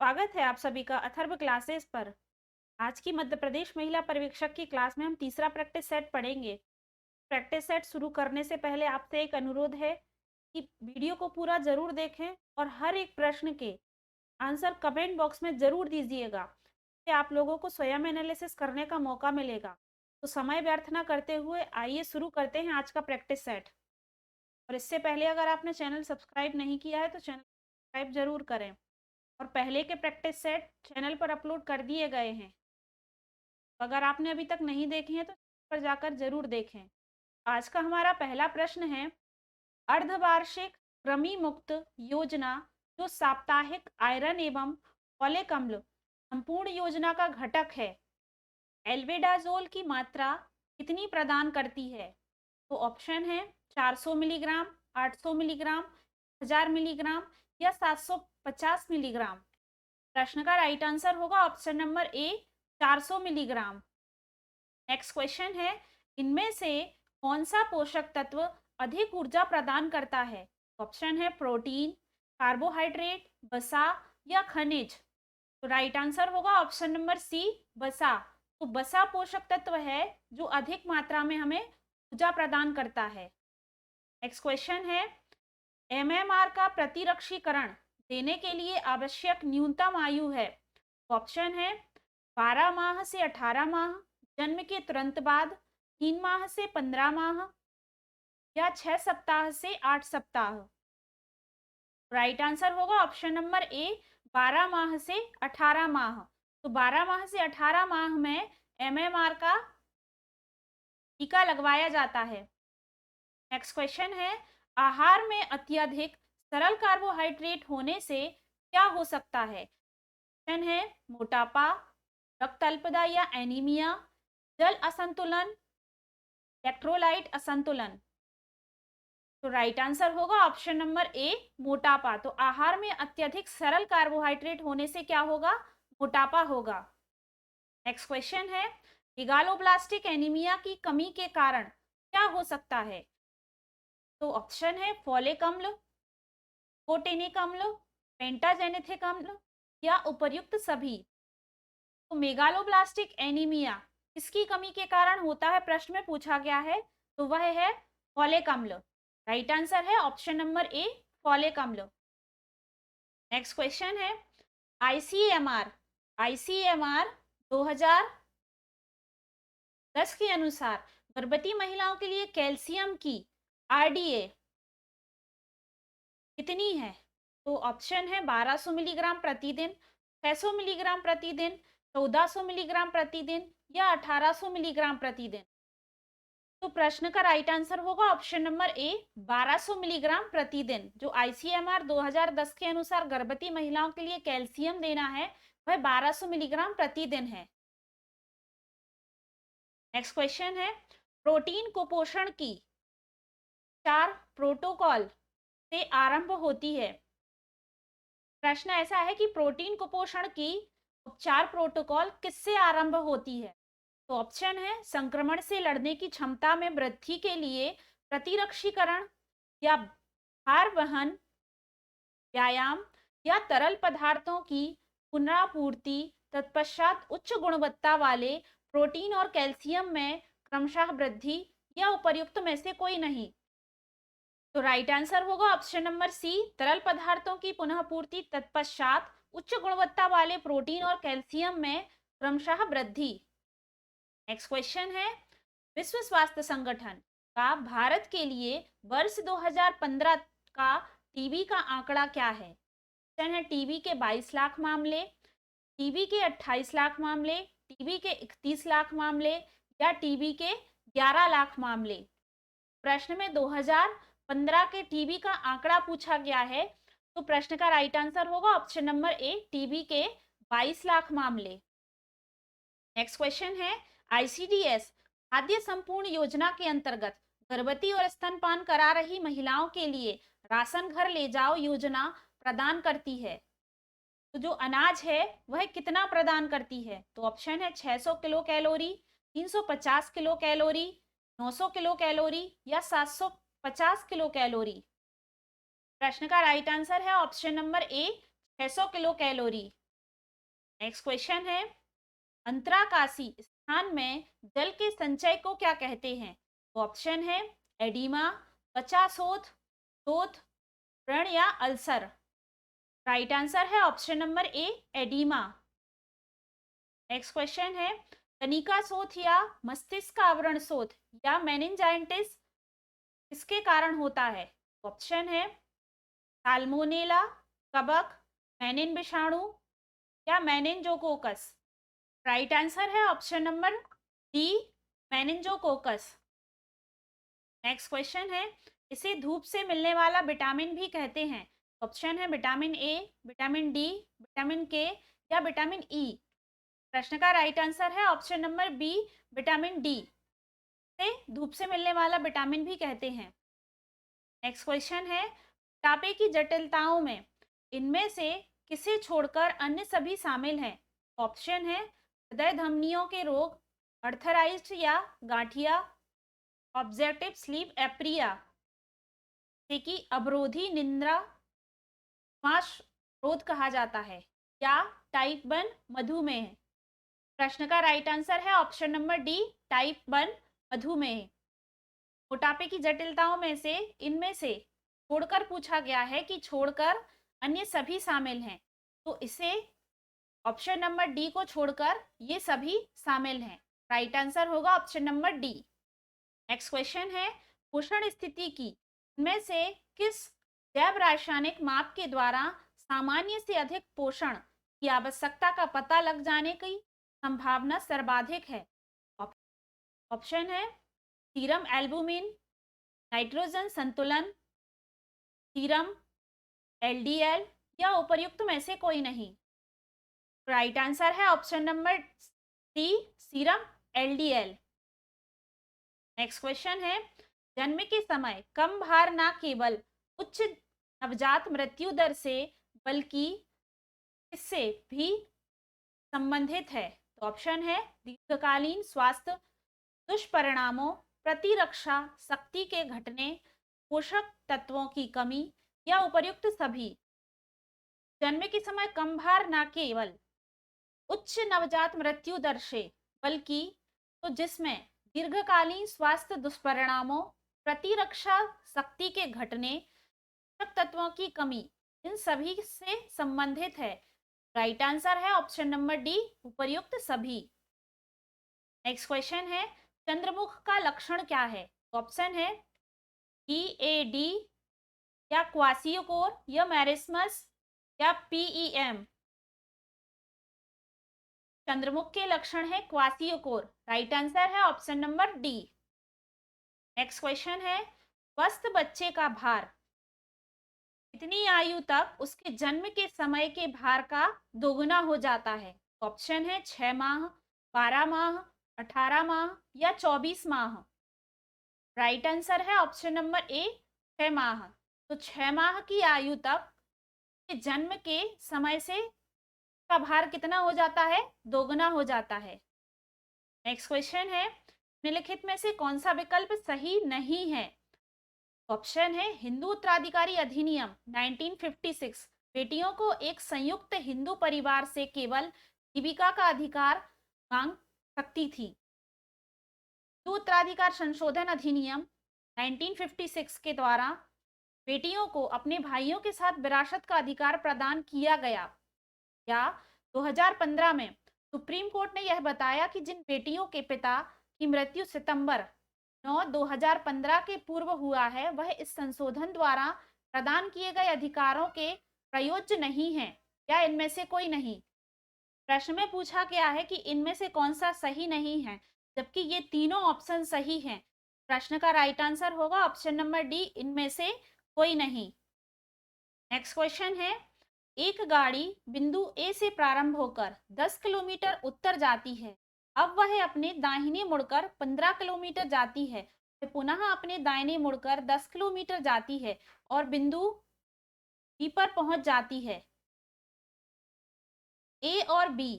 स्वागत है आप सभी का अथर्व क्लासेस पर। आज की मध्य प्रदेश महिला पर्यवेक्षक की क्लास में हम तीसरा प्रैक्टिस सेट पढ़ेंगे। प्रैक्टिस सेट शुरू करने से पहले आपसे एक अनुरोध है कि वीडियो को पूरा जरूर देखें और हर एक प्रश्न के आंसर कमेंट बॉक्स में जरूर दीजिएगा, कि आप लोगों को स्वयं एनालिसिस करने का मौका मिलेगा। तो समय व्यर्थ ना करते हुए आइए शुरू करते हैं आज का प्रैक्टिस सेट। और इससे पहले अगर आपने चैनल सब्सक्राइब नहीं किया है तो चैनल सब्सक्राइब जरूर करें। और पहले के प्रैक्टिस सेट चैनल पर अपलोड कर दिए गए हैं। अगर आपने अभी तक नहीं देखे हैं तो पर जाकर जरूर देखें। आज का हमारा पहला प्रश्न है, अर्धवार्षिक कृमि मुक्त योजना जो साप्ताहिक आयरन एवं फॉलिक अम्ल संपूर्ण योजना का घटक है, एल्बेडाजोल की मात्रा कितनी प्रदान करती है? तो ऑप्शन है 400 मिलीग्राम, 800 मिलीग्राम, 1000 मिलीग्राम या 750 मिलीग्राम। प्रश्न का राइट आंसर होगा ऑप्शन नंबर ए, 400 मिलीग्राम। नेक्स्ट क्वेश्चन है, इनमें से कौन सा पोषक तत्व अधिक ऊर्जा प्रदान करता है? ऑप्शन है प्रोटीन, कार्बोहाइड्रेट, वसा या खनिज। तो राइट आंसर होगा ऑप्शन नंबर सी, वसा। तो वसा पोषक तत्व है जो अधिक मात्रा में हमें ऊर्जा प्रदान करता है। नेक्स्ट क्वेश्चन है, एमएमआर का प्रतिरक्षीकरण देने के लिए आवश्यक न्यूनतम आयु है? ऑप्शन है 12 माह से 18 माह, जन्म के तुरंत बाद, 3 माह से 15 माह या 6 सप्ताह से 8 सप्ताह। राइट आंसर होगा ऑप्शन नंबर ए, 12 माह से 18 माह। तो 12 माह से 18 माह में एमएमआर का टीका लगवाया जाता है। नेक्स्ट क्वेश्चन है, आहार में अत्यधिक सरल कार्बोहाइड्रेट होने से क्या हो सकता है? ऑप्शन है मोटापा, रक्त अल्पता या एनीमिया, जल असंतुलन, इलेक्ट्रोलाइट असंतुलन। तो राइट आंसर होगा ऑप्शन नंबर ए, मोटापा। तो आहार में अत्यधिक सरल कार्बोहाइड्रेट होने से क्या होगा? मोटापा होगा। नेक्स्ट क्वेश्चन है, मेगालोब्लास्टिक एनीमिया की कमी के कारण क्या हो सकता है? तो ऑप्शन है फॉलिक अम्ल, कोटेनिक अम्ल, पेंटाजेनेथिक अम्ल या उपर्युक्त सभी। तो मेगालोब्लास्टिक एनीमिया किसकी कमी के कारण होता है, प्रश्न में पूछा गया है। तो वह है फॉलिक अम्ल। राइट आंसर है ऑप्शन नंबर ए, फॉलिक अम्ल। नेक्स्ट क्वेश्चन है, आईसीएमआर आईसीएमआर 2010 के अनुसार गर्भवती महिलाओं के लिए कैल्शियम की आरडीए कितनी है? तो ऑप्शन है 1200 मिलीग्राम प्रतिदिन, 600 मिलीग्राम प्रतिदिन, 1400 मिलीग्राम प्रतिदिन या 1800 मिलीग्राम प्रतिदिन। तो प्रश्न का राइट आंसर होगा ऑप्शन नंबर ए, 1200 मिलीग्राम प्रतिदिन। जो आईसीएमआर 2010 के अनुसार गर्भवती महिलाओं के लिए कैल्शियम देना है वह 1200 मिलीग्राम प्रतिदिन है। नेक्स्ट क्वेश्चन है, प्रोटीन कुपोषण की 4 प्रोटोकॉल से आरंभ होती है। प्रश्न ऐसा है कि प्रोटीन कुपोषण की उपचार प्रोटोकॉल किससे आरंभ होती है? तो ऑप्शन है संक्रमण से लड़ने की क्षमता में वृद्धि के लिए प्रतिरक्षीकरण या भार वहन, व्यायाम या तरल पदार्थों की पुनरापूर्ति, तत्पश्चात उच्च गुणवत्ता वाले प्रोटीन और कैल्शियम में क्रमशः वृद्धि या उपर्युक्त में से कोई नहीं। तो राइट आंसर होगा ऑप्शन नंबर सी, तरल पदार्थों की पुनः पूर्ति तत्पश्चात उच्च गुणवत्ता वाले प्रोटीन और कैल्शियम में क्रमशः वृद्धि। नेक्स्ट क्वेश्चन है, विश्व स्वास्थ्य संगठन का भारत के लिए वर्ष 2015 का टीबी का आंकड़ा क्या है? ऑप्शन है टीबी के 22 लाख मामले, टीबी के 28 लाख मामले, टीबी के 31 लाख मामले या टीबी के 11 लाख मामले। प्रश्न में 2015 के टीबी का आंकड़ा पूछा गया है। तो प्रश्न का राइट आंसर होगा ऑप्शन नंबर ए, टीबी के 22 लाख मामले। नेक्स्ट क्वेश्चन है, आईसीडीएस खाद्य संपूर्ण योजना के अंतर्गत गर्भवती और स्तनपान करा रही महिलाओं के लिए राशन घर ले जाओ योजना प्रदान करती है। तो जो अनाज है वह कितना प्रदान करती है? तो ऑप्शन है 600 kilo calorie, 350 kilo calorie, 900 kilo calorie या 750 किलो कैलोरी। प्रश्न का राइट आंसर है ऑप्शन नंबर ए, 600 किलो कैलोरी। नेक्स्ट क्वेश्चन है, अंतराकाशी स्थान में जल के संचय को क्या कहते हैं? ऑप्शन है एडिमा, त्वचा शोथ, शोथ, व्रण या अल्सर। राइट आंसर है ऑप्शन नंबर ए, एडिमा। नेक्स्ट क्वेश्चन है, कनिका शोथ या मस्तिष्क आवरण शोथ या मेनिंजाइटिस किसके कारण होता है? ऑप्शन है साल्मोनेला, कबक, मेनिन विषाणु या मेनिनजोकोकस। राइट आंसर है option number D, meningococcus. Next question है, इसे धूप से मिलने वाला विटामिन भी कहते हैं। ऑप्शन है vitamin A, vitamin D, vitamin K या विटामिन ई। प्रश्न का राइट आंसर है option number B, vitamin D. से धूप से मिलने वाला विटामिन भी कहते हैं। नेक्स्ट क्वेश्चन है, मोटापे की जटिलताओं में इनमें से किसे छोड़कर अन्य सभी शामिल हैं? ऑप्शन है हृदय धमनियों के रोग, अर्थराइट्स या गांठिया, ऑब्जेक्टिव स्लीप एप्रिया कि अवरोधी निद्रा श्वास रोध कहा जाता है, या टाइप 1 मधुमेह। प्रश्न का राइट आंसर है ऑप्शन नंबर डी, टाइप 1 मधुमेह। मोटापे की जटिलताओं में से इनमें से छोड़कर पूछा गया है कि छोड़कर अन्य सभी शामिल हैं, तो इसे ऑप्शन नंबर डी को छोड़कर ये सभी शामिल हैं। राइट आंसर होगा option number D. Next question है, पोषण स्थिति की इनमें से किस जैव रासायनिक माप के द्वारा सामान्य से अधिक पोषण की आवश्यकता का पता लग जाने की संभावना सर्वाधिक है? ऑप्शन है सीरम एल्बुमिन, नाइट्रोजन संतुलन, सीरम एलडीएल या उपर्युक्त में से कोई नहीं। राइट आंसर है option number C, serum LDL. Next question है, जन्म के समय कम भार ना केवल उच्च नवजात मृत्यु दर से बल्कि इससे भी संबंधित है। तो ऑप्शन है दीर्घकालीन स्वास्थ्य दुष्परिणामों, प्रतिरक्षा शक्ति के घटने, पोषक तत्वों की कमी या उपर्युक्त सभी। जन्म के समय कम भार ना केवल उच्च नवजात मृत्यु दर से बल्कि, तो जिसमें दीर्घकालीन स्वास्थ्य दुष्परिणामों, प्रतिरक्षा शक्ति के घटने, पोषक तत्वों की कमी, इन सभी से संबंधित है। राइट आंसर है ऑप्शन नंबर डी, उपर्युक्त सभी। नेक्स्ट क्वेश्चन है, चंद्रमुख का लक्षण क्या है? ऑप्शन है ईएडी या क्वासियोकोर या मैरिस्मस या पीईएम। चंद्रमुख के लक्षण है क्वासियोकोर। राइट आंसर है option number D. Next question है, स्वस्थ बच्चे का भार कितनी आयु तक उसके जन्म के समय के भार का दोगुना हो जाता है? ऑप्शन है 6 माह, 12 माह, 18 माह या 24 माह। राइट आंसर है ऑप्शन नंबर ए, 6 माह। तो 6 माह की आयु तक जन्म के समय से का भार कितना हो जाता है? दोगुना हो जाता है। नेक्स्ट क्वेश्चन है, निम्नलिखित में से कौन सा विकल्प सही नहीं है? ऑप्शन है हिंदू उत्तराधिकारी अधिनियम 1956 बेटियों को एक संयुक्त हिंदू परिवार से केवल जीविका का अधिकार मांग सकती थी। हिंदू उत्तराधिकार संशोधन अधिनियम 1956 के द्वारा बेटियों को अपने भाइयों के साथ विरासत का अधिकार प्रदान किया गया, या 2015 में सुप्रीम कोर्ट ने यह बताया कि जिन बेटियों के पिता की मृत्यु सितंबर 9, 2015 के पूर्व हुआ है, वह इस संशोधन द्वारा प्रदान किए गए अधिकारों के प्रयोज्य नहीं है, या इनमें से कोई नहीं। प्रश्न में पूछा गया है कि इनमें से कौन सा सही नहीं है, जबकि ये तीनों ऑप्शन सही हैं। प्रश्न का राइट आंसर होगा ऑप्शन नंबर डी, इनमें से कोई नहीं। नेक्स्ट क्वेश्चन है, एक गाड़ी बिंदु ए से प्रारंभ होकर 10 किलोमीटर उत्तर जाती है, अब वह अपने दाहिने मुड़कर 15 किलोमीटर जाती है, फिर पुनः अपने दाहिने मुड़कर 10 किलोमीटर जाती है और बिंदु बी पर पहुंच जाती है। ए और बी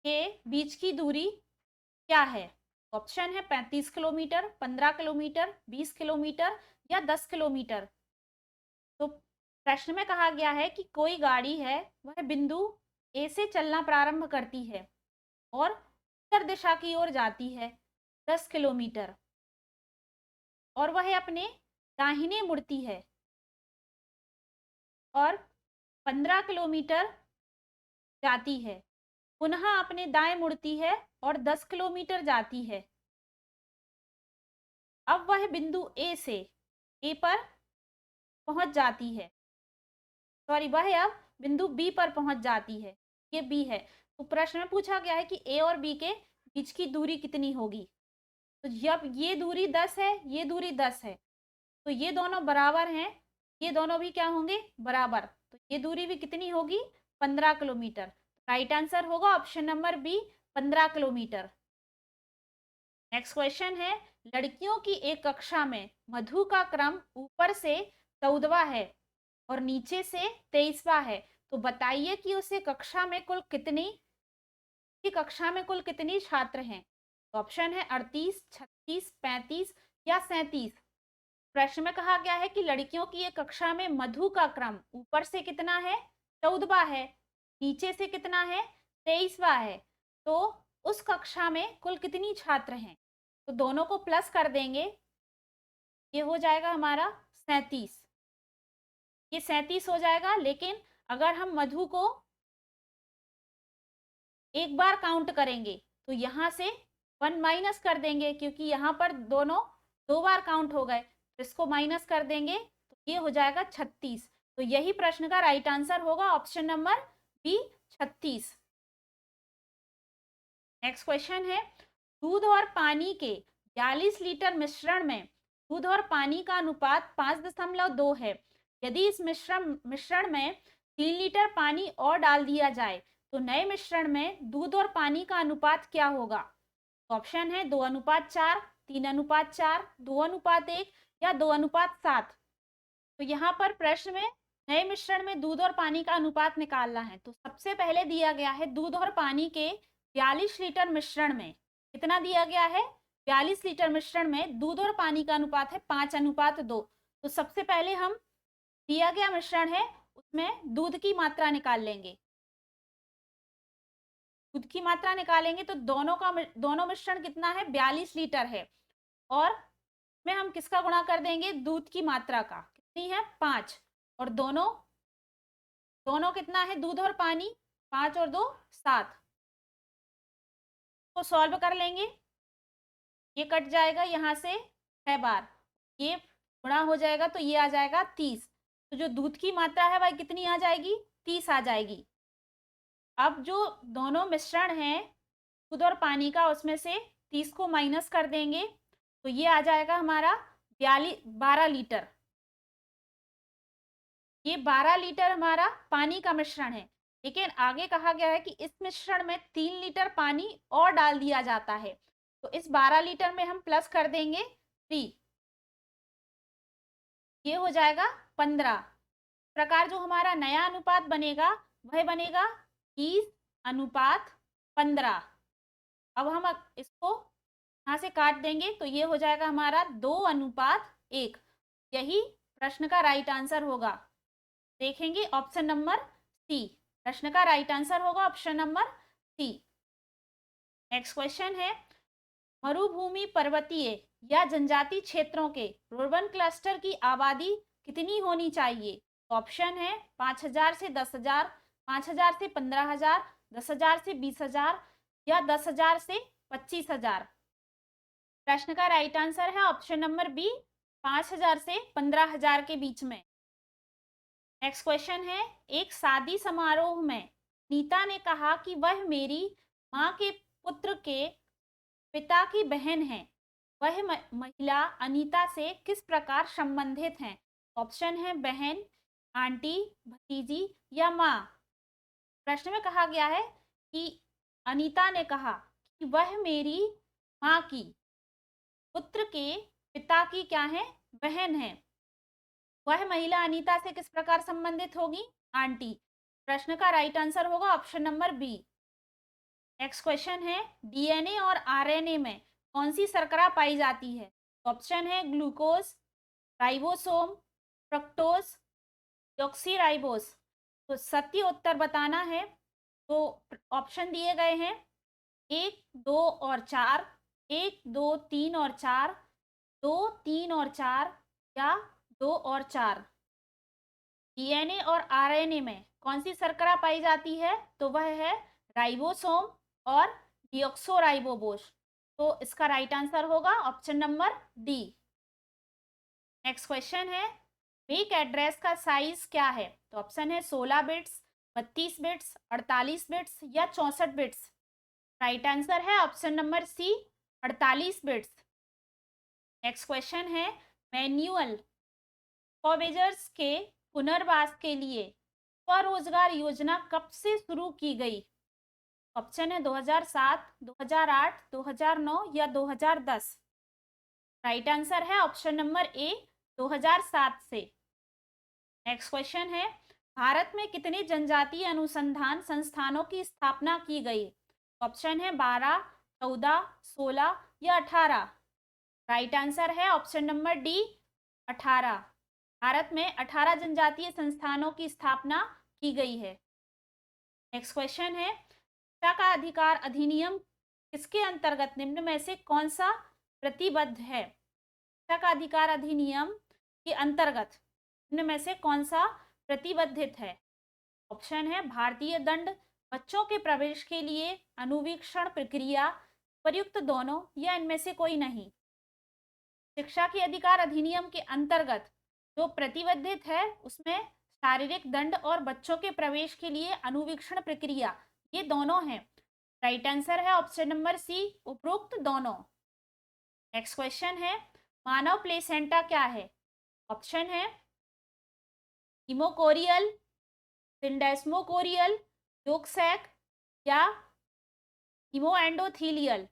के बीच की दूरी क्या है? ऑप्शन है 35 किलोमीटर, 15 किलोमीटर, 20 किलोमीटर या 10 किलोमीटर। तो प्रश्न में कहा गया है कि कोई गाड़ी है, वह बिंदु ए से चलना प्रारंभ करती है और उत्तर दिशा की ओर जाती है 10 किलोमीटर, और वह अपने दाहिने मुड़ती है और 15 किलोमीटर जाती है, पुनः अपने दाएं मुड़ती है और 10 किलोमीटर जाती है। अब वह बिंदु ए पर पहुंच जाती है, सॉरी, वह अब बिंदु बी पर पहुंच जाती है। ये बी है। तो प्रश्न में पूछा गया है कि ए और बी के बीच की दूरी कितनी होगी। तो जब ये दूरी 10 है, ये दूरी 10 है, तो ये दोनों बराबर हैं, ये दोनों भी क्या होंगे, बराबर। तो ये दूरी भी कितनी होगी, 15 किलोमीटर। राइट आंसर होगा option number B, 15 kilometre. Next question है, लड़कियों की एक कक्षा में मधु का क्रम ऊपर से 14वां है और नीचे से 23वां है, तो बताइए कि उसे कक्षा में कुल कितनी छात्र हैं। तो ऑप्शन है 38, 36, 35 या 37। प्रश्न में कहा गया है कि लड़कियों की एक कक्षा में मधु का क्रम ऊपर से कितना है, 14वां है, नीचे से कितना है, 23वां है, तो उस कक्षा में कुल कितनी छात्र हैं। तो दोनों को प्लस कर देंगे, ये हो जाएगा हमारा 37। ये 37 हो जाएगा, लेकिन अगर हम मधु को एक बार काउंट करेंगे तो यहां से 1 माइनस कर देंगे, क्योंकि यहाँ पर दोनों 2 बार काउंट हो गए, तो इसको माइनस कर देंगे तो ये हो जाएगा 36। तो यही प्रश्न का राइट आंसर होगा option number B, 36। Next question है, दूध और पानी के 42 लीटर मिश्रण में दूध और पानी का अनुपात 5.2 है। यदि इस मिश्रण में 3 लीटर पानी और डाल दिया जाए तो नए मिश्रण में दूध और पानी का अनुपात क्या होगा। ऑप्शन है 2:4, 3:4, 2:1 या 2:7। तो यहाँ पर प्रश्न में नए मिश्रण में दूध और पानी का अनुपात निकालना है। तो सबसे पहले दिया गया है दूध और पानी के 42 लीटर मिश्रण में कितना दिया गया है, 42 लीटर मिश्रण में दूध और पानी का अनुपात है 5:2। तो सबसे पहले हम दिया गया मिश्रण है उसमें दूध की मात्रा निकाल लेंगे। दूध की मात्रा निकालेंगे तो दोनों मिश्रण कितना है, 42 लीटर है, और में हम किसका गुणा कर देंगे, दूध की मात्रा का, कितनी है, 5, और दोनों कितना है, दूध और पानी, 5 और 2 7 को सॉल्व कर लेंगे। ये कट जाएगा यहाँ से 6 बार, ये गुणा हो जाएगा तो ये आ जाएगा 30। तो जो दूध की मात्रा है वह कितनी आ जाएगी, 30 आ जाएगी। अब जो दोनों मिश्रण है दूध और पानी का, उसमें से 30 को माइनस कर देंगे तो ये आ जाएगा हमारा 12 लीटर। ये 12 लीटर हमारा पानी का मिश्रण है, लेकिन आगे कहा गया है कि इस मिश्रण में 3 लीटर पानी और डाल दिया जाता है, तो इस 12 लीटर में हम प्लस कर देंगे 3, ये हो जाएगा 15। प्रकार जो हमारा नया अनुपात बनेगा वह बनेगा 30:15। अब हम इसको यहाँ से काट देंगे तो ये हो जाएगा हमारा 2:1। यही प्रश्न का राइट आंसर होगा। देखेंगे ऑप्शन नंबर सी, प्रश्न का राइट आंसर होगा option number C. Next question है, मरुभूमि, पर्वतीय या जनजाति क्षेत्रों के रुर्बन क्लस्टर की आबादी कितनी होनी चाहिए। ऑप्शन है 5,000 से 10,000, 5,000 से 15,000, 10,000 से 20,000 या 10,000 से 25,000। प्रश्न का राइट आंसर है ऑप्शन नंबर बी, 5,000 से 15,000 के बीच में। नेक्स्ट क्वेश्चन है, एक शादी समारोह में नीता ने कहा कि वह मेरी माँ के पुत्र के पिता की बहन है। वह महिला अनीता से किस प्रकार संबंधित हैं। ऑप्शन है बहन, आंटी, भतीजी या माँ। प्रश्न में कहा गया है कि अनीता ने कहा कि वह मेरी माँ की पुत्र के पिता की क्या है, बहन है। वह महिला अनीता से किस प्रकार संबंधित होगी, आंटी। प्रश्न का राइट आंसर होगा option number B. Next question है, डीएनए और आरएनए में कौन सी शर्करा पाई जाती है। ऑप्शन है ग्लूकोज, राइबोसोम, फ्रक्टोज, डॉक्सीराइबोस। तो सत्य उत्तर बताना है तो ऑप्शन दिए गए हैं 1, 2 और 4, 1, 2, 3 और 4, 2, 3 और 4 या 2 और 4। डीएनए और आरएनए में कौन सी शर्करा पाई जाती है? तो वह है राइबोसोम और डीऑक्सोराइबोबोस। तो इसका राइट आंसर होगा option number D. Next question है, मेक एड्रेस का साइज क्या है? तो ऑप्शन है 16 बिट्स, 32 बिट्स, 48 बिट्स या 64 बिट्स। राइट आंसर है option number C, 48 bits. Next question है, मैन्युअल स्कैवेंजर्स के पुनर्वास के लिए स्वरोजगार योजना कब से शुरू की गई? ऑप्शन है 2007, 2008, 2009 या 2010। राइट आंसर है ऑप्शन नंबर ए, 2007 से। नेक्स्ट क्वेश्चन है, भारत में कितने जनजातीय अनुसंधान संस्थानों की स्थापना की गई? ऑप्शन है 12, 14, 16 या 18। राइट आंसर है ऑप्शन नंबर डी, 18। भारत में 18 जनजातीय संस्थानों की स्थापना की गई है। नेक्स्ट क्वेश्चन है, शिक्षा का अधिकार अधिनियम किसके अंतर्गत निम्न में से कौन सा प्रतिबद्ध है? शिक्षा का अधिकार अधिनियम के अंतर्गत निम्न में से कौन सा प्रतिबद्धित है? ऑप्शन है भारतीय दंड, बच्चों के प्रवेश के लिए अनुवीक्षण प्रक्रिया, प्रयुक्त दोनों या इनमें से कोई नहीं। शिक्षा के अधिकार अधिनियम के अंतर्गत जो प्रतिबद्धित है उसमें शारीरिक दंड और बच्चों के प्रवेश के लिए अनुवीक्षण प्रक्रिया, ये दोनों हैं। राइट आंसर है ऑप्शन नंबर सी, उपरोक्त दोनों। नेक्स्ट क्वेश्चन है, मानव प्लेसेंटा क्या है? ऑप्शन है हिमोकोरियल, सिंडेस्मोकोरियल, योगसैक या हिमोएंडोथीलियल।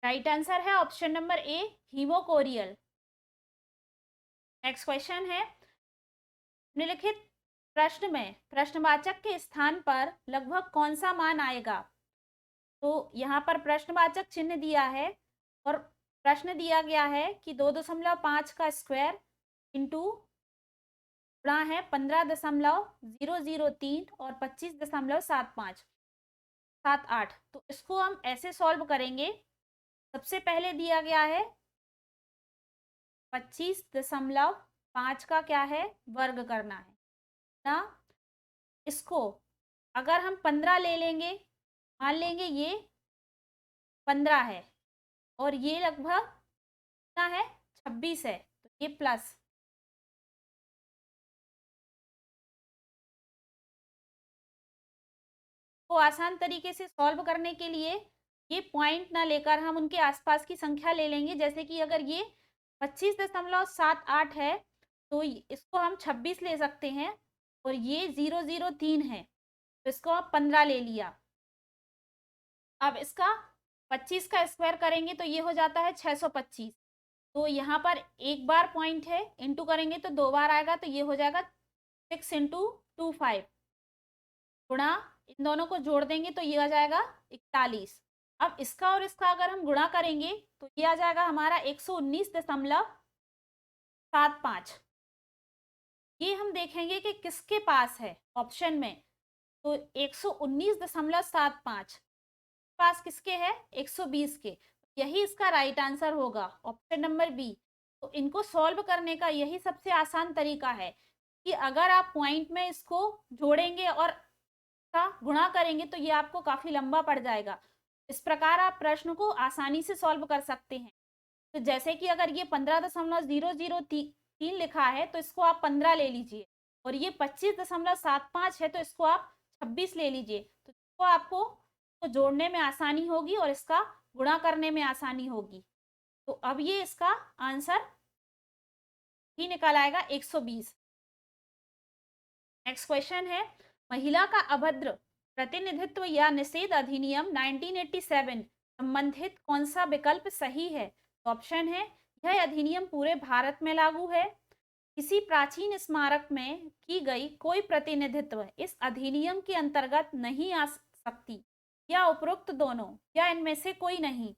राइट आंसर है option number A, hemochorial. Next question है, निम्नलिखित प्रश्न में प्रश्नवाचक के स्थान पर लगभग कौन सा मान आएगा? तो यहाँ पर प्रश्नवाचक चिन्ह दिया है और प्रश्न दिया गया है कि 2.5 का स्क्वायर इंटू गुणा है 15.003 और 25.78। तो इसको हम ऐसे सॉल्व करेंगे। सबसे पहले दिया गया है 25.5 का क्या है, वर्ग करना है ना। इसको अगर हम 15 ले लेंगे, मान लेंगे ये 15 है और ये लगभग कितना है, 26 है, तो ये प्लस। को आसान तरीके से सॉल्व करने के लिए ये पॉइंट ना लेकर हम उनके आसपास की संख्या ले लेंगे। जैसे कि अगर ये 25.78 है तो इसको हम 26 ले सकते हैं और ये 003 है तो इसको आप 15 ले लिया। अब इसका 25 का स्क्वायर करेंगे तो ये हो जाता है 625। तो यहाँ पर एक बार पॉइंट है, इंटू करेंगे तो 2 बार आएगा, तो ये हो जाएगा 6 इंटू 25 गुणा, इन दोनों को जोड़ देंगे तो ये आ जाएगा 41। अब इसका और इसका अगर हम गुणा करेंगे तो ये आ जाएगा हमारा 119.75। ये हम देखेंगे कि किसके पास है ऑप्शन में। तो 119.75 पास किसके है, 120 के। यही इसका राइट आंसर होगा, ऑप्शन नंबर बी। तो इनको सॉल्व करने का यही सबसे आसान तरीका है कि अगर आप पॉइंट में इसको जोड़ेंगे और का गुणा करेंगे तो ये आपको काफी लंबा पड़ जाएगा। इस प्रकार आप प्रश्न को आसानी से सॉल्व कर सकते हैं। तो जैसे कि अगर ये 15.003 लिखा है तो इसको आप 15 ले लीजिए और ये 25.75 है तो इसको आप 26 ले लीजिए। तो इसको आपको तो जोड़ने में आसानी होगी और इसका गुणा करने में आसानी होगी। तो अब ये इसका आंसर ही निकल आएगा 120। नेक्स्ट क्वेश्चन है, महिला का अभद्र प्रतिनिधित्व या निषेध अधिनियम 1987 संबंधित कौन सा विकल्प सही है? ऑप्शन है यह अधिनियम पूरे भारत में लागू है, किसी प्राचीन स्मारक में की गई कोई प्रतिनिधित्व इस अधिनियम के अंतर्गत नहीं आ सकती, या उपरोक्त दोनों या इनमें से कोई नहीं।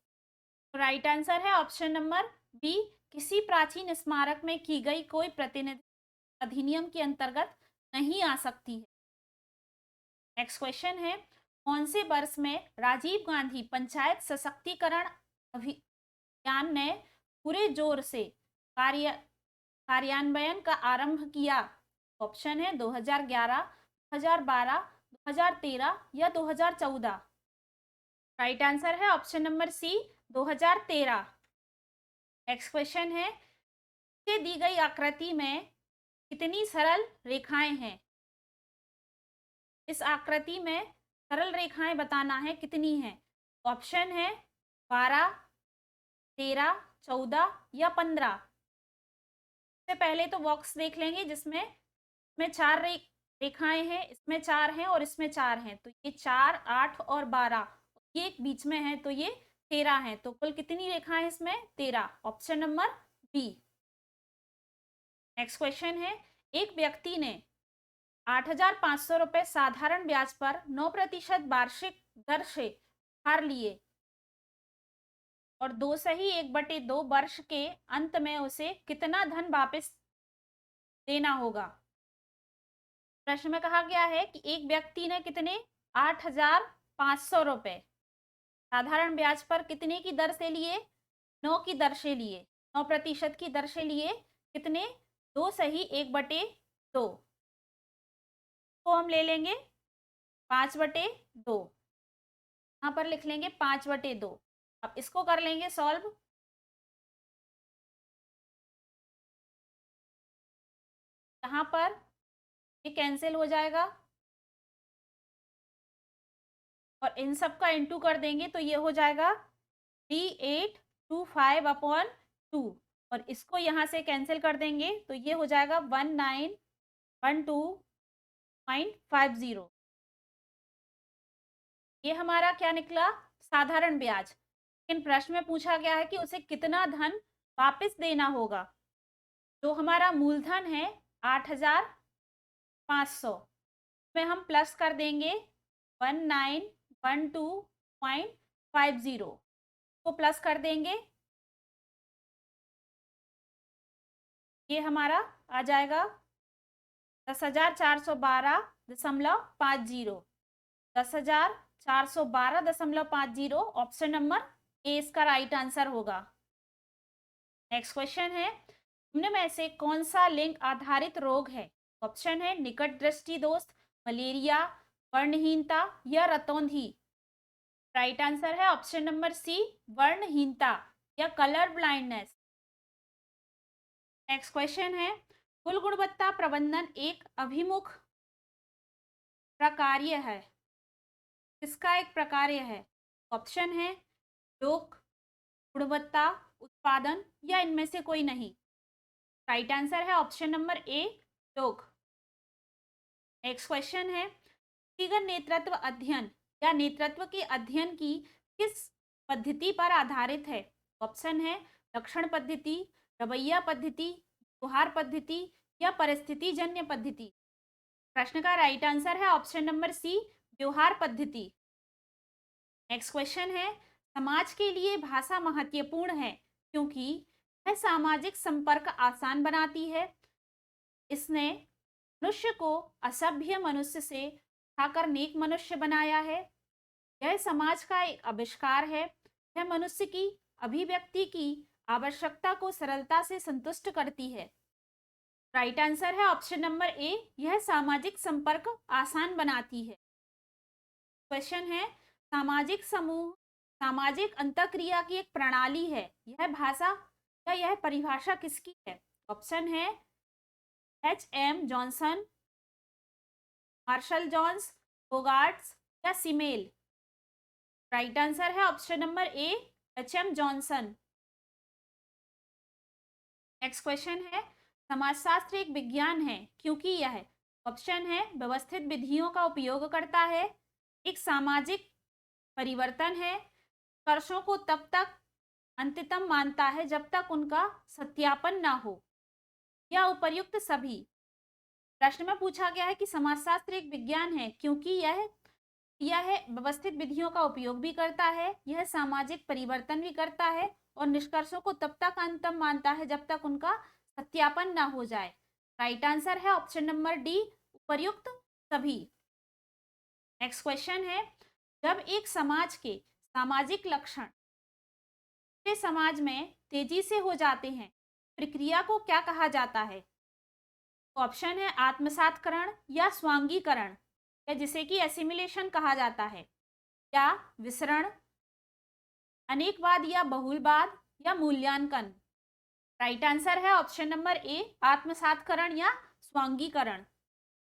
राइट आंसर है ऑप्शन नंबर बी, किसी प्राचीन स्मारक में की गई कोई प्रतिनिधित्व अधिनियम के अंतर्गत नहीं आ सकती है। नेक्स्ट क्वेश्चन है, कौन से वर्ष में राजीव गांधी पंचायत सशक्तिकरण अभियान ने पूरे जोर से कार्य कार्यान्वयन का आरंभ किया? ऑप्शन है 2011, 2012, 2013 या 2014। राइट आंसर है option number C, 2013। Next question है, नीचे दी गई आकृति में कितनी सरल रेखाएं हैं? इस आकृति में सरल रेखाएं बताना है, कितनी हैं? ऑप्शन है 12, 13, 14 या 15। सबसे पहले तो बॉक्स देख लेंगे जिसमें इसमें 4 रेखाएं हैं, इसमें 4 हैं और इसमें 4 हैं, तो ये 4, 8 और 12, ये एक बीच में है तो ये 13 है। तो कुल कितनी रेखाएं इसमें? 13। Option number B. Next question है, एक व्यक्ति ने 8,500 रुपए साधारण ब्याज पर 9% वार्षिक दर से उधार लिए और 2/1/2 वर्ष के अंत में उसे कितना धन वापस देना होगा? प्रश्न में कहा गया है कि एक व्यक्ति ने कितने 8,500 रुपए साधारण ब्याज पर कितने की दर से लिए? 9 की दर से लिए, 9% की दर से लिए, कितने? 2/1/2 को हम ले लेंगे 5/2, यहाँ पर लिख लेंगे 5/2। अब इसको कर लेंगे सॉल्व। यहाँ पर ये कैंसिल हो जाएगा और इन सब का इंटू कर देंगे तो ये हो जाएगा 3825/2 और इसको यहाँ से कैंसिल कर देंगे तो ये हो जाएगा 1912.50। ये हमारा क्या निकला? साधारण ब्याज। लेकिन प्रश्न में पूछा गया है कि उसे कितना धन वापस देना होगा। जो हमारा मूलधन है 8,500 में हम प्लस कर देंगे 1912.50 को प्लस कर देंगे, ये हमारा आ जाएगा 10,412.50। 10,412.50 ऑप्शन नंबर ए इसका राइट आंसर होगा। नेक्स्ट क्वेश्चन है, निम्न में से कौन सा लिंग आधारित रोग है? ऑप्शन है निकट दृष्टि दोष, मलेरिया, वर्णहीनता या रतौंधी। राइट आंसर है ऑप्शन नंबर सी, वर्णहीनता या कलर ब्लाइंडनेस। नेक्स्ट क्वेश्चन है, कुल गुणवत्ता प्रबंधन एक अभिमुख प्रकार्य है, किसका एक प्रकार्य है? ऑप्शन है लोक, गुणवत्ता, उत्पादन या इनमें से कोई नहीं। राइट आंसर है ऑप्शन नंबर ए, लोक। नेक्स्ट क्वेश्चन है, व्यक्तिगत नेतृत्व अध्ययन या नेतृत्व के अध्ययन की किस पद्धति पर आधारित है? ऑप्शन है लक्षण पद्धति, रवैया पद्धति, व्यवहार पद्धति या परिस्थिति जन्य पद्धति। प्रश्न का राइट आंसर है ऑप्शन नंबर सी, व्यवहार पद्धति। नेक्स्ट क्वेश्चन है, समाज के लिए भाषा महत्वपूर्ण है क्योंकि यह सामाजिक संपर्क आसान बनाती है, इसने मनुष्य को असभ्य मनुष्य से उठाकर नेक मनुष्य बनाया है, यह समाज का एक आविष्कार है, यह मनुष्य की अभिव्यक्ति की आवश्यकता को सरलता से संतुष्ट करती है। राइट आंसर है ऑप्शन नंबर ए, यह सामाजिक संपर्क आसान बनाती है। क्वेश्चन है, सामाजिक समूह सामाजिक अंतःक्रिया की एक प्रणाली है, यह भाषा या यह परिभाषा किसकी है? ऑप्शन है H.M. जॉनसन, मार्शल जॉन्स, होगार्ट्स या सिमेल। राइट आंसर है ऑप्शन नंबर ए, H.M. जॉनसन। नेक्स्ट क्वेश्चन है, समाजशास्त्र एक विज्ञान है क्योंकि यह, ऑप्शन है व्यवस्थित विधियों का उपयोग करता है, एक सामाजिक परिवर्तन है, कर्षों को तब तक अंतितम मानता है जब तक उनका सत्यापन ना हो, या उपर्युक्त सभी। प्रश्न में पूछा गया है कि समाजशास्त्र एक विज्ञान है क्योंकि यह व्यवस्थित विधियों का उपयोग भी करता है, यह सामाजिक परिवर्तन भी करता है और निष्कर्षों को तब तक अंतिम मानता है जब तक उनका सत्यापन ना हो जाए। राइट आंसर है ऑप्शन नंबर डी, उपर्युक्त सभी। नेक्स्ट क्वेश्चन है, जब एक समाज के सामाजिक लक्षण पूरे समाज में तेजी से हो जाते हैं, प्रक्रिया को क्या कहा जाता है? ऑप्शन है आत्मसातकरण या स्वांगीकरण, या जिसे कि एसिमिलेशन कहा जाता है, या विसरण, अनेकवाद या बहुलवाद, या मूल्यांकन। राइट आंसर है ऑप्शन नंबर ए, आत्मसातकरण या स्वांगीकरण।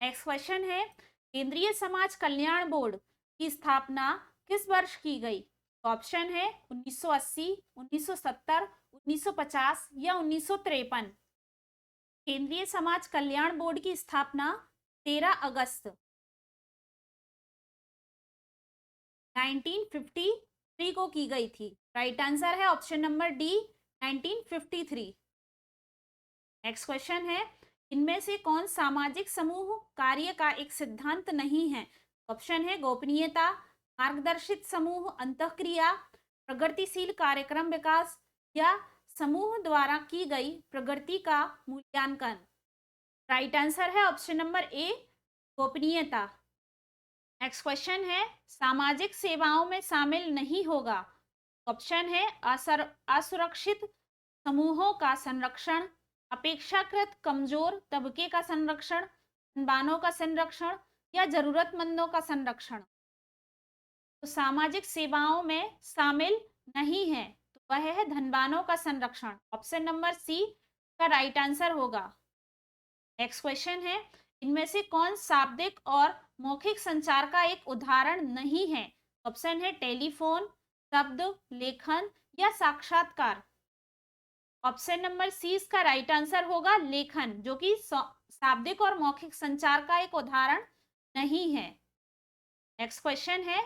नेक्स्ट क्वेश्चन है, केंद्रीय समाज कल्याण बोर्ड की स्थापना किस वर्ष की गई? ऑप्शन है 1980, 1970, 1950 या 1953। केंद्रीय समाज कल्याण बोर्ड की स्थापना 13 अगस्त 1953 को की गई थी। राइट आंसर है option number D, 1953। Next question है, इनमें से कौन सामाजिक समूह कार्य का एक सिद्धांत नहीं है? ऑप्शन है गोपनीयता, मार्गदर्शित समूह अंतःक्रिया, प्रगतिशील कार्यक्रम विकास, या समूह द्वारा की गई प्रगति का मूल्यांकन। राइट आंसर है ऑप्शन नंबर ए, गोपनीयता। नेक्स्ट क्वेश्चन है, सामाजिक सेवाओं में शामिल नहीं होगा। ऑप्शन है असुरक्षित समूहों का संरक्षण, अपेक्षाकृत कमजोर तबके का संरक्षण, धनवानों का संरक्षण, या जरूरतमंदों का संरक्षण। तो सामाजिक सेवाओं में शामिल नहीं है, तो वह है धनवानों का संरक्षण। ऑप्शन नंबर सी का राइट आंसर होगा। नेक्स्ट क्वेश्चन है, इनमें से कौन शाब्दिक और मौखिक संचार का एक उदाहरण नहीं है? ऑप्शन है टेलीफोन, शब्द, लेखन, या साक्षात्कार। ऑप्शन नंबर सी इसका राइट आंसर होगा लेखन, जो कि शाब्दिक और मौखिक संचार का एक उदाहरण नहीं है। नेक्स्ट क्वेश्चन है,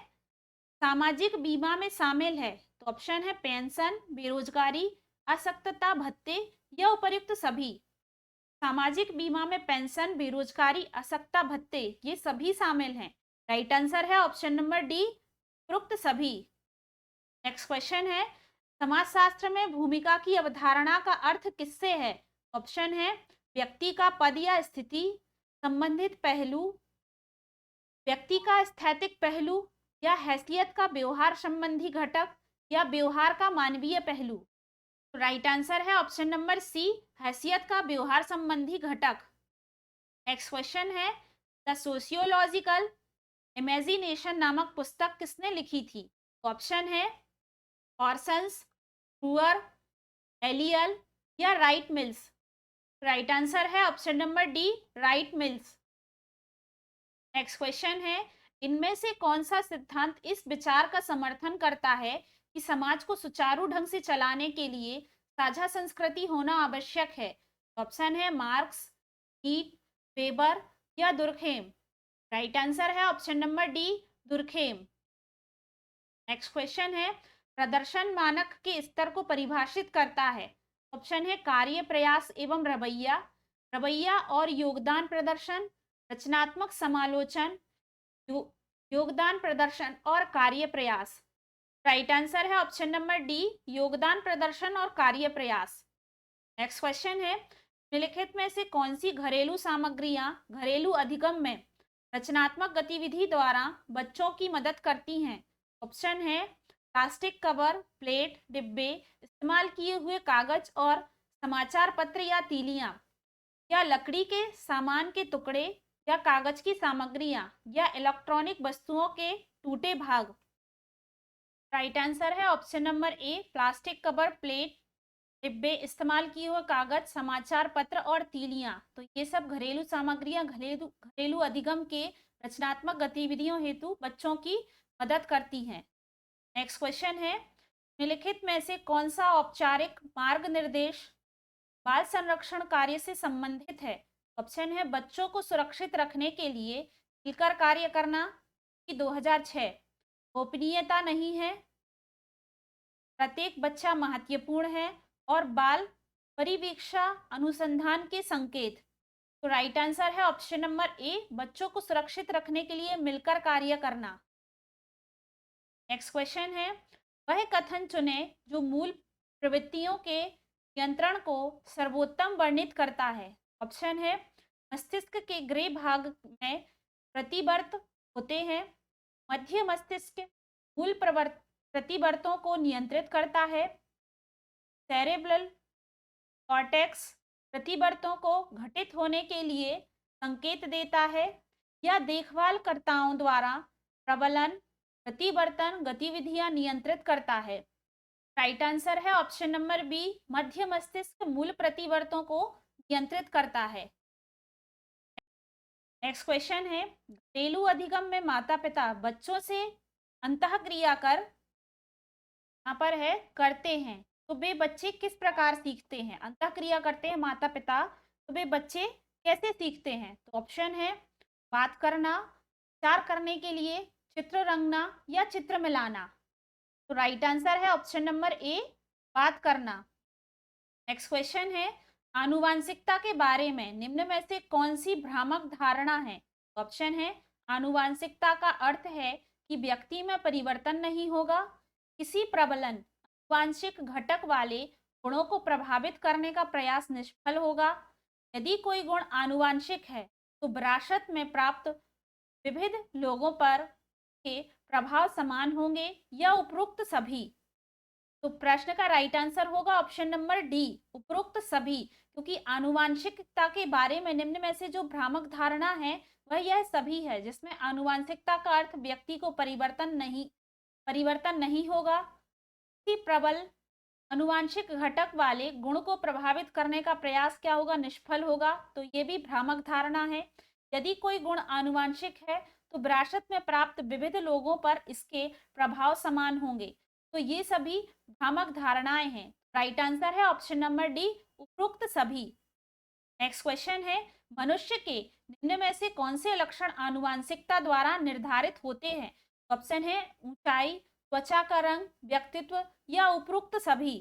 सामाजिक बीमा में शामिल है, तो ऑप्शन है पेंशन, बेरोजगारी, असक्तता भत्ते, या उपर्युक्त सभी। सामाजिक बीमा में पेंशन, बेरोजगारी, असक्तता भत्ते, ये सभी शामिल हैं। राइट आंसर है ऑप्शन नंबर डी, उपरोक्त सभी। नेक्स्ट क्वेश्चन है, समाजशास्त्र में भूमिका की अवधारणा का अर्थ किससे है? ऑप्शन है व्यक्ति का पद या स्थिति, संबंधित पहलू, व्यक्ति का स्थैतिक पहलू, या हैसियत का व्यवहार संबंधी घटक, या व्यवहार का मानवीय पहलू। तो राइट आंसर है ऑप्शन नंबर सी, हैसियत का व्यवहार संबंधी घटक। नेक्स्ट क्वेश्चन है, द सोशियोलॉजिकल इमेजिनेशन नामक पुस्तक किसने लिखी थी? ऑप्शन है ऑर्सन्स, ब्रूअर, एलियल, या राइट मिल्स। राइट आंसर है option number D, right mills. Next question है, इनमें से कौन सा सिद्धांत इस विचार का समर्थन करता है कि समाज को सुचारू ढंग से चलाने के लिए साझा संस्कृति होना आवश्यक है? ऑप्शन है मार्क्स, हीट, वेबर, या दुर्खेम। राइट आंसर है option number D, Durkheim. Next question है, प्रदर्शन मानक के स्तर को परिभाषित करता है। ऑप्शन है कार्य, प्रयास एवं रवैया, रवैया और योगदान प्रदर्शन, रचनात्मक समालोचन, योगदान प्रदर्शन और कार्य प्रयास। राइट आंसर है ऑप्शन नंबर डी, योगदान प्रदर्शन और कार्य प्रयास। नेक्स्ट क्वेश्चन है, निम्नलिखित में से कौन सी घरेलू सामग्रियां घरेलू अधिगम में रचनात्मक गतिविधि द्वारा बच्चों की मदद करती हैं? ऑप्शन है प्लास्टिक कवर, प्लेट, डिब्बे, इस्तेमाल किए हुए कागज और समाचार पत्र या तीलियां, या लकड़ी के सामान के टुकड़े, या कागज की सामग्रियां, या इलेक्ट्रॉनिक वस्तुओं के टूटे भाग। राइट आंसर है ऑप्शन नंबर ए, प्लास्टिक कवर, प्लेट, डिब्बे, इस्तेमाल किए हुए कागज, समाचार पत्र और तीलियां। तो ये सब घरेलू सामग्रियां घरेलू अधिगम के रचनात्मक गतिविधियों हेतु बच्चों की मदद करती हैं। नेक्स्ट क्वेश्चन है, निम्नलिखित में से कौन सा औपचारिक मार्ग निर्देश बाल संरक्षण कार्य से संबंधित है? ऑप्शन है बच्चों को सुरक्षित रखने के लिए मिलकर कार्य करना, कि 2006, गोपनीयता नहीं है, प्रत्येक बच्चा महत्वपूर्ण है, और बाल परिवीक्षा अनुसंधान के संकेत। तो राइट आंसर है ऑप्शन नंबर ए, बच्चों को सुरक्षित रखने के लिए मिलकर कार्य करना। नेक्स्ट क्वेश्चन है, वह कथन चुने जो मूल प्रवृत्तियों के नियंत्रण को सर्वोत्तम वर्णित करता है। ऑप्शन है मस्तिष्क के ग्रे भाग में प्रतिवर्त होते हैं, मध्य मस्तिष्क मूल प्रतिवर्तों को नियंत्रित करता है। सेरेब्रल कॉर्टेक्स प्रतिवर्तों को घटित होने के लिए संकेत देता है, या देखभालकर्ताओं द्वारा प्रबलन प्रतिवर्तन गतिविधियां नियंत्रित करता है। राइट आंसर है ऑप्शन नंबर बी, मध्य मस्तिष्क मूल प्रतिवर्तों को नियंत्रित करता है। नेक्स्ट क्वेश्चन है, घरेलू अधिगम में माता पिता बच्चों से अंतःक्रिया कर, यहाँ पर है करते हैं, तो वे बच्चे किस प्रकार सीखते हैं? अंतःक्रिया करते हैं माता पिता, तो वे बच्चे कैसे सीखते हैं? तो ऑप्शन है बात करना, विचार करने के लिए, चित्र रंगना या चित्र मिलाना। तो राइट आंसर है ऑप्शन नंबर ए, बात करना। नेक्स्ट क्वेश्चन है, आनुवांशिकता के बारे में निम्न में से कौन सी भ्रामक धारणा है? ऑप्शन है आनुवांशिकता का अर्थ है कि व्यक्ति में परिवर्तन नहीं होगा, किसी प्रबलन आनुवांशिक घटक वाले गुणों को प्रभावित करने का प्रयास निष्फल होगा, यदि कोई गुण आनुवांशिक है तो विरासत में प्राप्त विविध लोगों पर के प्रभाव समान होंगे, या उपरोक्त सभी। तो प्रश्न का राइट आंसर होगा ऑप्शन नंबर डी, उपरोक्त सभी, क्योंकि आनुवांशिकता के बारे में निम्न में से जो भ्रामक धारणा है वह यह सभी है, जिसमें आनुवांशिकता का अर्थ व्यक्ति को परिवर्तन नहीं होगा, किसी प्रबल आनुवांशिक घटक वाले गुण को प्रभावित करने का प्रयास क्या होगा? निष्फल होगा। तो ये भी भ्रामक धारणा है। यदि कोई गुण आनुवांशिक है तो विरासत में प्राप्त विविध लोगों पर इसके प्रभाव समान होंगे। तो ये सभी भ्रामक धारणाएं हैं। राइट आंसर है ऑप्शन नंबर डी, उपरोक्त सभी। नेक्स्ट क्वेश्चन है, मनुष्य के निम्न में से कौन से लक्षण आनुवांशिकता द्वारा निर्धारित होते हैं? ऑप्शन है ऊंचाई, त्वचा का रंग, व्यक्तित्व या उपरोक्त सभी।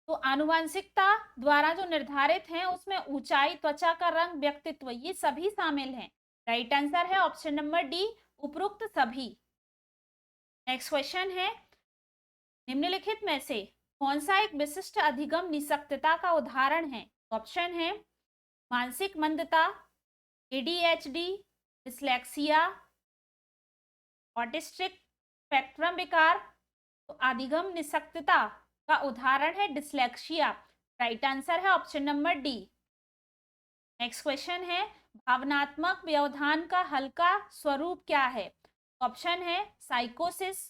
तो आनुवांशिकता द्वारा जो निर्धारित हैं उसमें ऊंचाई, त्वचा का रंग, व्यक्तित्व ये सभी शामिल हैं। राइट आंसर है ऑप्शन नंबर डी, उपरोक्त सभी। नेक्स्ट क्वेश्चन है, निम्नलिखित में से कौन सा एक विशिष्ट अधिगम निःशक्तता का उदाहरण है? ऑप्शन है मानसिक मंदता, एडीएचडी, डिस्लेक्सिया, ऑटिस्टिक स्पेक्ट्रम विकार। तो अधिगम निःशक्तता का उदाहरण है डिस्लेक्सिया। राइट आंसर है option number D. Next question है, भावनात्मक व्यवधान का हल्का स्वरूप क्या है? ऑप्शन है साइकोसिस,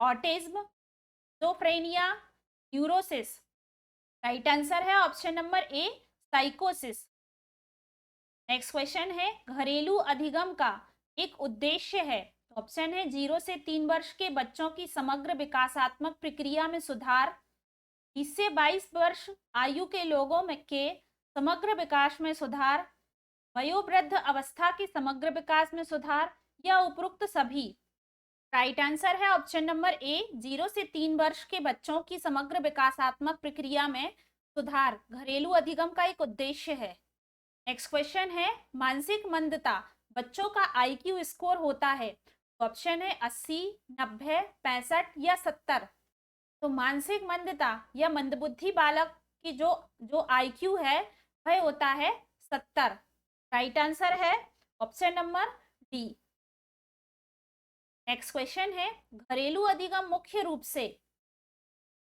autism, schizophrenia, neurosis. Right answer है ऑप्शन नंबर ए, साइकोसिस। नेक्स्ट क्वेश्चन है, घरेलू अधिगम का एक उद्देश्य है। ऑप्शन है 0 से 3 वर्ष के बच्चों की समग्र विकासात्मक प्रक्रिया में सुधार, 20 से 22 वर्ष आयु के लोगों में के समग्र विकास में सुधार, वयोवृद्ध अवस्था की समग्र विकास में सुधार, या उपरोक्त सभी। राइट आंसर है ऑप्शन नंबर ए, 0 से 3 वर्ष के बच्चों की समग्र विकासात्मक प्रक्रिया में सुधार घरेलू अधिगम का एक उद्देश्य है। नेक्स्ट क्वेश्चन है, मानसिक मंदता बच्चों का आईक्यू स्कोर होता है। ऑप्शन है 80, 90, 65 या 70। तो मानसिक मंदता या मंदबुद्धि बालक की जो आईक्यू है वह होता है 70। राइट आंसर है option number D. Next question है, घरेलू अधिगम मुख्य रूप से।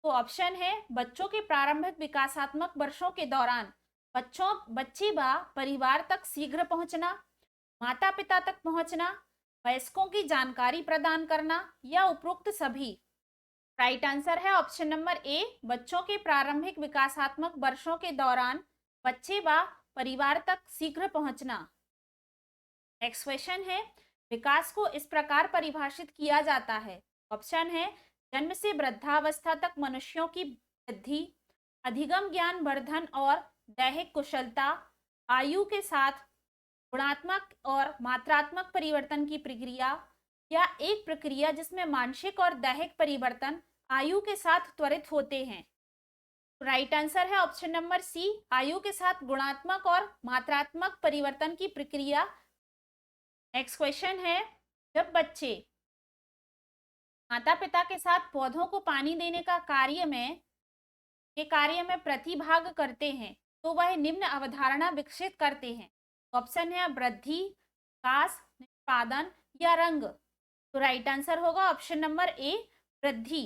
तो ऑप्शन है बच्चों के प्रारंभिक विकासात्मक वर्षों के दौरान बच्चे व परिवार तक शीघ्र पहुंचना, माता पिता तक पहुंचना, वयस्कों की जानकारी प्रदान करना, या उपरोक्त सभी। राइट आंसर है ऑप्शन नंबर ए, बच्चों के प्रारंभिक विकासात्मक वर्षों के दौरान बच्चे व परिवार तक शीघ्र पहुंचना। नेक्स्ट क्वेश्चन है, विकास को इस प्रकार परिभाषित किया जाता है। ऑप्शन है जन्म से वृद्धावस्था तक मनुष्यों की वृद्धि, अधिगम ज्ञान वर्धन और दैहिक कुशलता, आयु के साथ गुणात्मक और मात्रात्मक परिवर्तन की प्रक्रिया, या एक प्रक्रिया जिसमें मानसिक और दैहिक परिवर्तन आयु के साथ त्वरित होते हैं। राइट आंसर है ऑप्शन नंबर सी, आयु के साथ गुणात्मक और मात्रात्मक परिवर्तन की प्रक्रिया। नेक्स्ट क्वेश्चन है, जब बच्चे माता पिता के साथ पौधों को पानी देने का कार्य में प्रतिभाग करते हैं तो वह निम्न अवधारणा विकसित करते हैं। ऑप्शन है वृद्धि, विकास, निष्पादन या रंग। तो राइट आंसर होगा ऑप्शन नंबर ए, वृद्धि।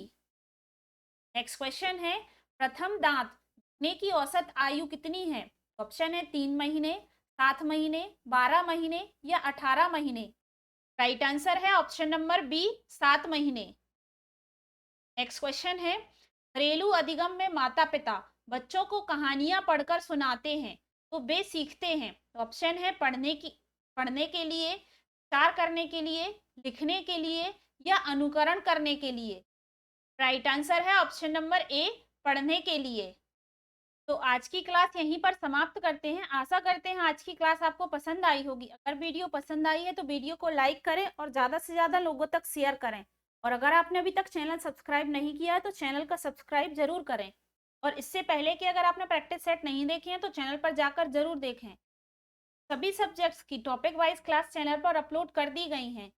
नेक्स्ट क्वेश्चन है, प्रथम दांत दिखने की औसत आयु कितनी है? ऑप्शन है 3 महीने, 7 महीने, 12 महीने या 18 महीने। राइट आंसर है ऑप्शन नंबर बी, 7 महीने। नेक्स्ट क्वेश्चन है, घरेलू अधिगम में माता पिता बच्चों को कहानियां पढ़कर सुनाते हैं तो वे सीखते हैं। ऑप्शन है पढ़ने के लिए, विचार करने के लिए, लिखने के लिए या अनुकरण करने के लिए। राइट आंसर है ऑप्शन नंबर ए, पढ़ने के लिए। तो आज की क्लास यहीं पर समाप्त करते हैं। आशा करते हैं आज की क्लास आपको पसंद आई होगी। अगर वीडियो पसंद आई है तो वीडियो को लाइक करें और ज़्यादा से ज़्यादा लोगों तक शेयर करें। और अगर आपने अभी तक चैनल सब्सक्राइब नहीं किया है तो चैनल का सब्सक्राइब जरूर करें। और इससे पहले कि अगर आपने प्रैक्टिस सेट नहीं देखे हैं तो चैनल पर जाकर जरूर देखें। सभी सब्जेक्ट्स की टॉपिक वाइज क्लास चैनल पर अपलोड कर दी गई हैं।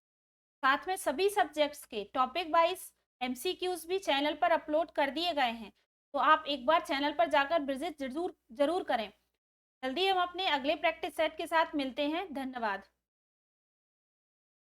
साथ में सभी सब्जेक्ट्स के टॉपिक वाइज एमसीक्यूज भी चैनल पर अपलोड कर दिए गए हैं। तो आप एक बार चैनल पर जाकर विजिट जरूर करें। जल्दी हम अपने अगले प्रैक्टिस सेट के साथ मिलते हैं। धन्यवाद।